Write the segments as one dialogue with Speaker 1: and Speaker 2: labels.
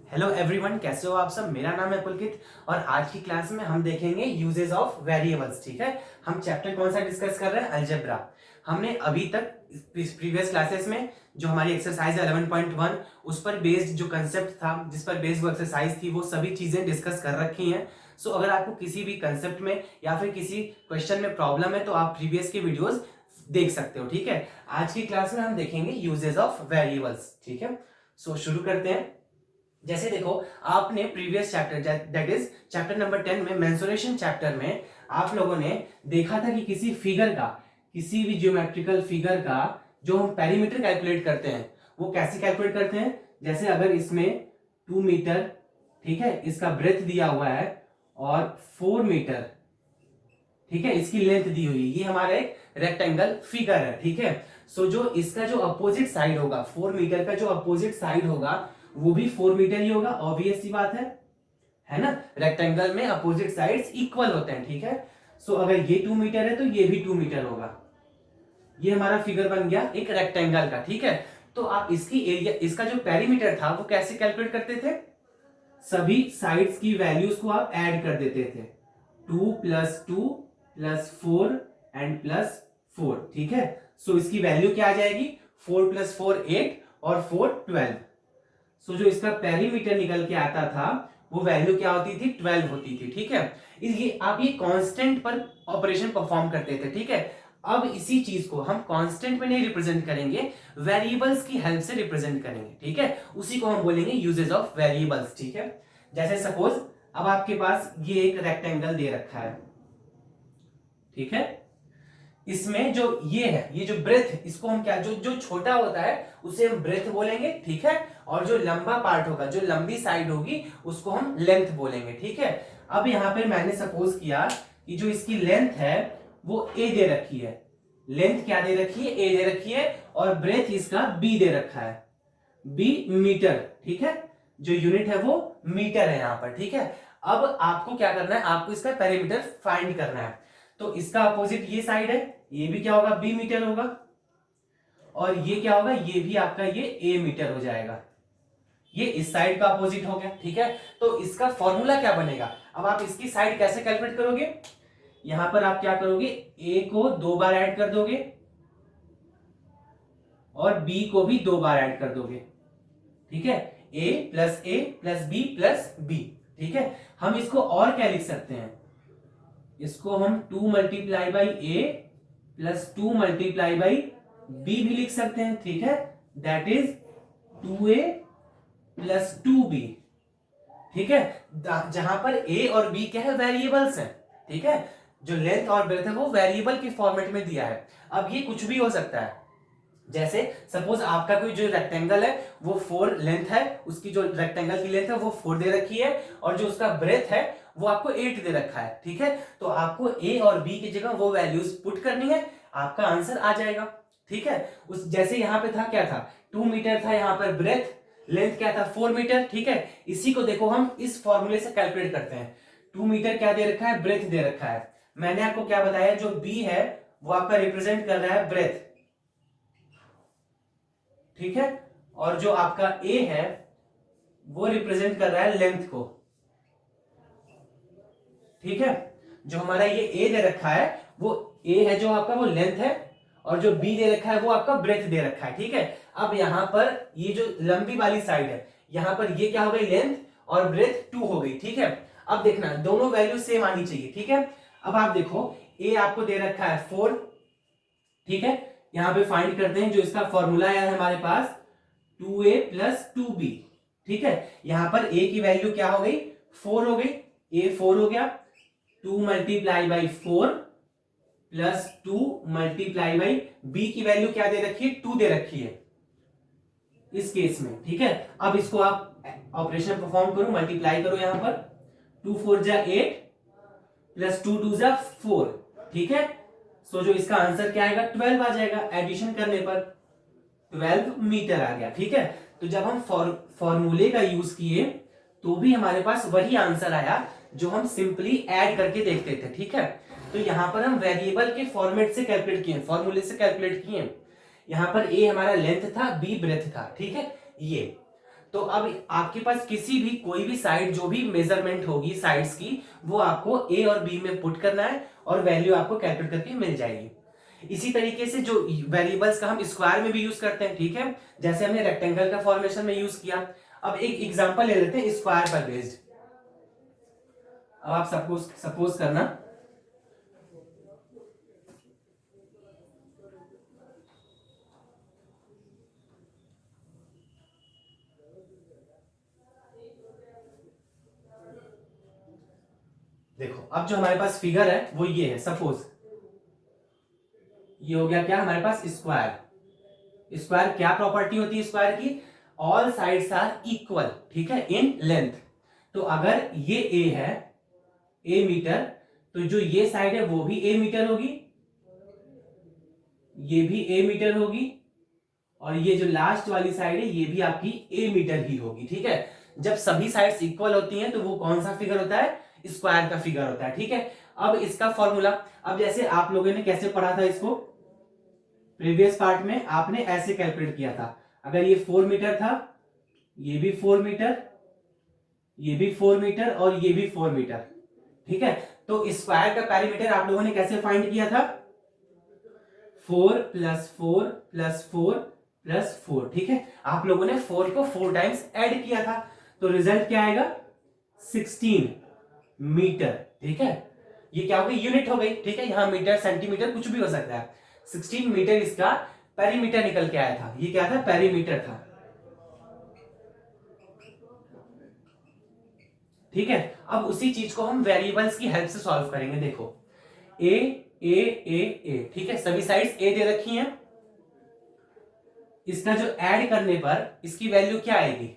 Speaker 1: Hello everyone, कैसे हो आप सब। मेरा नाम है पुलकित और आज की क्लास में हम देखेंगे यूजेस ऑफ वेरिएबल्स। ठीक है, हम चैप्टर कौन सा डिस्कस कर रहे हैं? अलजेब्रा। हमने अभी तक प्रीवियस क्लासेस में जो हमारी एक्सरसाइज है 11.1 उस पर बेस्ड जो कंसेप्ट था, जिस पर बेस्ड वो एक्सरसाइज थी, वो सभी चीजें डिस्कस कर रखी हैं। सो अगर आपको किसी भी कंसेप्ट में या फिर किसी क्वेश्चन में प्रॉब्लम है तो आप प्रीवियस के वीडियोस देख सकते हो। ठीक है, आज की क्लास में हम देखेंगे यूजेस ऑफ वेरिएबल्स। ठीक है, सो शुरू करते हैं। जैसे देखो, आपने previous chapter that is chapter number 10 में मेंसुरेशन चैप्टर में आप लोगों ने देखा था कि किसी फिगर का, किसी भी ज्योमेट्रिकल फिगर का जो हम पेरीमीटर कैलकुलेट करते हैं वो कैसे कैलकुलेट करते हैं। जैसे अगर इसमें 2 मीटर, ठीक है, इसका ब्रेथ दिया हुआ है और 4 मीटर, ठीक है, इसकी लेंथ दी हुई है, ये हमारा एक रेक्टेंगल फिगर है। ठीक है, सो जो इसका जो अपोजिट साइड होगा, 4 मीटर का जो अपोजिट साइड होगा वो भी 4 मीटर ही होगा। ऑब्वियस सी बात है ना। रेक्टेंगल में अपोजिट साइड्स इक्वल होते हैं। ठीक है, सो अगर ये 2 मीटर है तो ये भी 2 मीटर होगा। ये हमारा फिगर बन गया एक रेक्टेंगल का। ठीक है, तो आप इसकी एरिया, इसका जो पेरीमीटर था वो कैसे कैलकुलेट करते थे? सभी साइड्स की वैल्यूज को आप ऐड कर देते थे, 2 + 2 + 4 एंड +4। ठीक है, सो इसकी वैल्यू क्या आ जाएगी? 4 + 4 8 और 4 12। सो जो इसका पेरीमीटर निकल के आता था वो वैल्यू क्या होती थी? 12 होती थी। ठीक है, ये आप ये कांस्टेंट पर ऑपरेशन परफॉर्म करते थे। ठीक है, अब इसी चीज को हम कांस्टेंट में नहीं रिप्रेजेंट करेंगे, वेरिएबल्स की हेल्प से रिप्रेजेंट करेंगे। ठीक है, उसी को हम बोलेंगे यूजेस ऑफ वेरिएबल्स। ठीक है, जैसे सपोज अब आपके पास ये एक रेक्टेंगल दे रखा है। ठीक है, इसमें जो ये है, ये जो ब्रेथ, इसको हम क्या, जो जो छोटा होता है उसे हम ब्रेथ बोलेंगे। ठीक है, और जो लंबा पार्ट होगा, जो लंबी साइड होगी, उसको हम लेंथ बोलेंगे। ठीक है, अब यहां पे मैंने सपोज किया कि जो इसकी लेंथ है वो ए दे रखी है। लेंथ क्या दे रखी है? ए दे रखी है, और ब्रेथ इसका बी दे रखा है, बी मीटर। ठीक है, जो यूनिट है वो मीटर है यहां पर। ठीक है, अब आपको क्या करना है? आपको इसका पेरीमीटर फाइंड करना है। तो इसका अपोजिट ये साइड है, ये भी क्या होगा? बी मीटर होगा, और ये क्या होगा? ये भी आपका ये ए मीटर हो जाएगा। ये इस साइड का अपोजिट हो गया। ठीक है, तो इसका फॉर्मूला क्या बनेगा? अब आप इसकी साइड कैसे कैलकुलेट करोगे? यहां पर आप क्या करोगे? ए को 2 बार ऐड कर दोगे और बी को भी 2 बार ऐड कर दोगे। ठीक है, a + b + b। ठीक है, हम इसको और क्या लिख सकते हैं? इसको हम 2 × a + 2 × b भी लिख सकते हैं। ठीक है, दैट इज 2a + 2b। ठीक है, जहां पर a और b क्या है? वेरिएबल्स हैं। ठीक है, जो लेंथ और ब्रेथ है वो वेरिएबल के फॉर्मेट में दिया है। अब ये कुछ भी हो सकता है। जैसे सपोज आपका कोई जो रेक्टेंगल है वो 4 लेंथ है, उसकी जो रेक्टेंगल की लेंथ है वो 4 दे रखी है, और जो उसका ब्रेथ है वो आपको 8 दे रखा है। ठीक है, तो आपको ए और बी की जगह वो वैल्यूज पुट करनी है, आपका आंसर आ जाएगा। ठीक है, उस जैसे यहां पे था, क्या था? 2 मीटर था यहां पर ब्रेथ, लेंथ क्या था? 4 मीटर। ठीक है, इसी को देखो हम इस फॉर्मूले से कैलकुलेट करते हैं। 2 मीटर क्या दे रखा है? ब्रेथ दे रखा है। मैंने आपको क्या बताया? जो बी है वो आपका रिप्रेजेंट कर रहा है ब्रेथ। ठीक है, और जो आपका ए है वो रिप्रेजेंट कर रहा है लेंथ को। ठीक है, जो हमारा ये ए दे रखा है वो ए है, जो आपका वो लेंथ है, और जो बी दे रखा है वो आपका ब्रेथ दे रखा है। ठीक है, अब यहां पर ये जो लंबी वाली साइड है, यहां पर ये क्या हो गई? लेंथ, और ब्रेथ 2 हो गई। ठीक है, अब देखना दोनों वैल्यू सेम आनी चाहिए। ठीक है, अब आप देखो ए आपको दे रखा है 4। ठीक है, यहां पे फाइंड करते हैं, जो इसका फॉर्मूला है हमारे पास 2a + 2b। ठीक है, यहां पर a की वैल्यू क्या हो गई? 4 हो गई, a 4 हो गया, 2 × 4 + 2 × b की वैल्यू क्या दे रखी है? 2 दे रखी है इस केस में। ठीक है, अब इसको आप ऑपरेशन परफॉर्म करो, मल्टीप्लाई करो, यहां पर 2 × 4 = 8 + 2 × 2 = 4। ठीक है, सो जो इसका आंसर क्या आएगा? 12 आ जाएगा। एडिशन करने पर 12 मीटर आ गया। ठीक है, तो जब हम फॉर्मूले का यूज किए तो भी हमारे पास वही आंसर आया जो हम सिंपली ऐड करके देखते थे। ठीक है, तो यहां पर हम वेरिएबल के फॉर्मेट से कैलकुलेट किए, फॉर्मूले से कैलकुलेट किए। यहां पर ए हमारा लेंथ था, बी ब्रेथ था। ठीक है, ये तो अब आपके पास किसी भी कोई भी साइड जो भी मेजरमेंट होगी साइड्स की, वो आपको ए और बी में पुट करना है और वैल्यू आपको कैलकुलेट करके मिल जाएगी। इसी तरीके से जो वेरिएबल्स का हम स्क्वायर में भी यूज करते हैं, ठीक है, जैसे हमने रेक्टेंगल का फॉर्मेशन में यूज किया। अब एक एग्जांपल ले लेते हैं स्क्वायर पर बेस्ड। अब आप सपोज करना देखो, अब जो हमारे पास फिगर है वो ये है। सपोज ये हो गया क्या हमारे पास स्क्वायर। स्क्वायर क्या प्रॉपर्टी होती है स्क्वायर की? ऑल साइड्स आर इक्वल, ठीक है, इन लेंथ। तो अगर ये ए है, ए मीटर, तो जो ये साइड है वो भी ए मीटर होगी, ये भी ए मीटर होगी, और ये जो लास्ट वाली साइड है ये भी आपकी ए मीटर ही होगी, ठीक है। जब सभी साइड्स इक्वल होती हैं तो वो कौन सा फिगर होता है? स्क्वायर का फिगर होता है, ठीक है। अब इसका फॉर्मूला, अब जैसे आप लोगों ने कैसे पढ़ा था इसको प्रीवियस पार्ट में, आपने ऐसे कैलकुलेट किया था। अगर ये 4 मीटर था, ये भी 4 मीटर, ये भी 4 मीटर और ये भी 4 मीटर, ठीक है। तो स्क्वायर का पेरीमीटर आप लोगों ने कैसे फाइंड किया था? 4 + 4 + 4 + 4, ठीक है। आप लोगों ने 4 को 4 टाइम्स ऐड किया था, तो रिजल्ट क्या आएगा? 16 मीटर, ठीक है। ये क्या हो गई? यूनिट हो गई, ठीक है। यहां मीटर, सेंटीमीटर कुछ भी हो सकता है। 16 मीटर इसका पेरीमीटर निकल के आया था। ये क्या था? पेरीमीटर था, ठीक है। अब उसी चीज को हम वेरिएबल्स की हेल्प से सॉल्व करेंगे। देखो ए ए ए ए, ठीक है, सभी साइड्स ए दे रखी हैं। इसका जो ऐड करने पर इसकी वैल्यू क्या आएगी?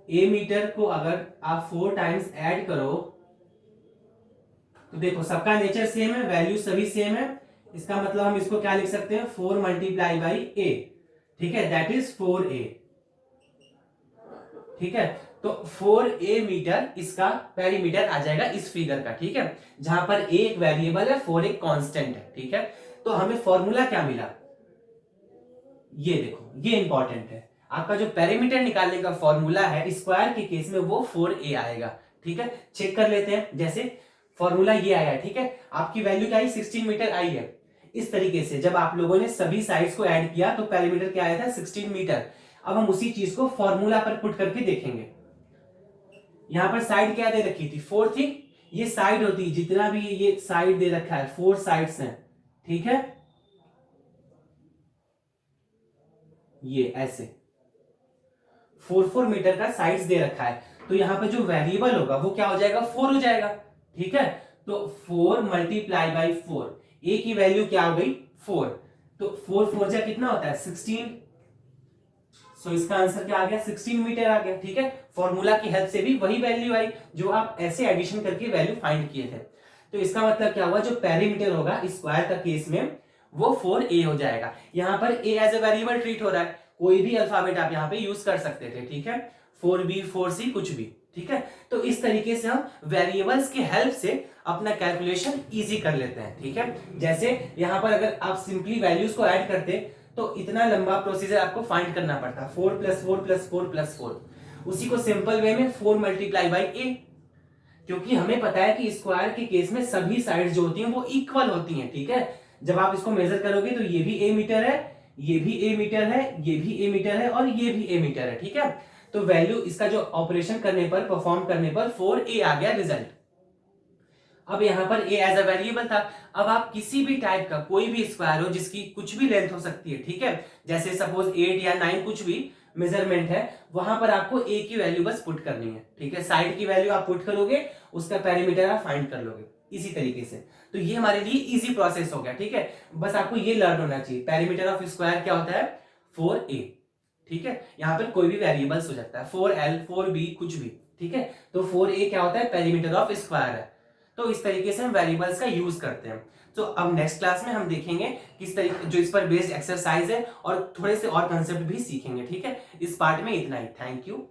Speaker 1: ए मीटर को अगर आप 4 टाइम्स ऐड करो तो देखो सबका नेचर सेम है, वैल्यू सभी सेम है। इसका मतलब हम इसको क्या लिख सकते हैं? 4 × a, ठीक है, दैट इज 4a, ठीक है। तो 4a मीटर इसका पेरीमीटर आ जाएगा इस फिगर का, ठीक है, जहां पर a एक वेरिएबल है, 4 एक कांस्टेंट है, ठीक है। तो हमें फॉर्मूला क्या मिला? ये देखो, ये इंपॉर्टेंट है। आपका जो पेरीमीटर निकालने का फॉर्मूला है स्क्वायर के केस में वो 4a आएगा, ठीक है। चेक कर लेते हैं। जैसे फॉर्मूला ये आया है, ठीक है, आपकी वैल्यू क्या आई? 16 मीटर आई है। इस तरीके से जब आप लोगों ने सभी साइड्स को ऐड किया तो पेरीमीटर क्या आया था? 16 मीटर। अब हम उसी चीज को फॉर्मूला पर पुट करके देखेंगे। यहां पर साइड क्या दे रखी थी? 4 थी। ये साइड होती है, जितना भी ये साइड दे रखा है 4 साइड्स हैं, ठीक है, ये ऐसे 4 मीटर का साइड्स दे रखा है। तो यहां पर जो वेरिएबल होगा वो क्या हो जाएगा? 4 हो जाएगा, ठीक है। तो 4 × 4, ए की वैल्यू क्या हो गई? 4। तो 4 4 जा कितना होता है? 16। सो इसका आंसर क्या आ गया? 16 मीटर आ गया, ठीक है। फॉर्मूला की हेल्प से भी वही वैल्यू आई जो आप ऐसे एडिशन करके वैल्यू फाइंड किए थे। तो इसका मतलब क्या हुआ? जो पेरीमीटर होगा स्क्वायर का केस में वो 4a हो जाएगा। यहां पर a as a variable treat हो रहा है, कोई भी अल्फाबेट आप यहां पे यूज कर सकते थे, ठीक है, 4b 4c कुछ भी, ठीक है। तो इस तरीके से हम वेरिएबल्स की हेल्प से अपना कैलकुलेशन इजी कर लेते हैं, ठीक है। जैसे यहां पर अगर आप सिंपली वैल्यूज को ऐड करते तो इतना लंबा प्रोसीजर आपको फाइंड करना पड़ता, 4 + 4 + 4 + 4। उसी को सिंपल वे में 4 × a, क्योंकि हमें पता है कि स्क्वायर के केस में सभी साइड्स जो होती हैं वो इक्वल होती हैं, ठीक है। जब आप इसको मेजर करोगे तो ये भी a मीटर है, ये भी a मीटर है, ये भी a मीटर है और ये भी a मीटर है, ठीक है। तो वैल्यू इसका जो ऑपरेशन करने पर, परफॉर्म करने पर 4a आ गया रिजल्ट। अब यहां पर a एज अ वेरिएबल था। अब आप किसी भी टाइप का कोई भी स्क्वायर हो जिसकी कुछ भी लेंथ हो सकती है, ठीक है, जैसे सपोज 8 या 9 कुछ भी मेजरमेंट है, वहां पर आपको a की वैल्यू बस पुट करनी है, ठीक है। साइड की वैल्यू आप पुट करोगे, उसका पेरीमीटर आप फाइंड कर लोगे इसी तरीके से। तो ये हमारे लिए इजी प्रोसेस हो गया, ठीक है। बस आपको ये लर्न होना चाहिए पेरीमीटर ऑफ स्क्वायर क्या होता है? 4a, ठीक है। यहाँ पर कोई भी वेरिएबल्स हो सकता है, 4l 4b कुछ भी, ठीक है। तो 4a क्या होता है? पेरीमीटर ऑफ स्क्वायर है। तो इस तरीके से हम वेरिएबल्स का यूज करते हैं। तो अब नेक्स्ट क्लास में हम देखेंगे किस तरीके, जो इस पर बेस्ड एक्सरसाइज है और थोड़े से और कंसेप्ट भी सीखेंगे, ठीक है। इस पार्ट में इतना ही। Thank you.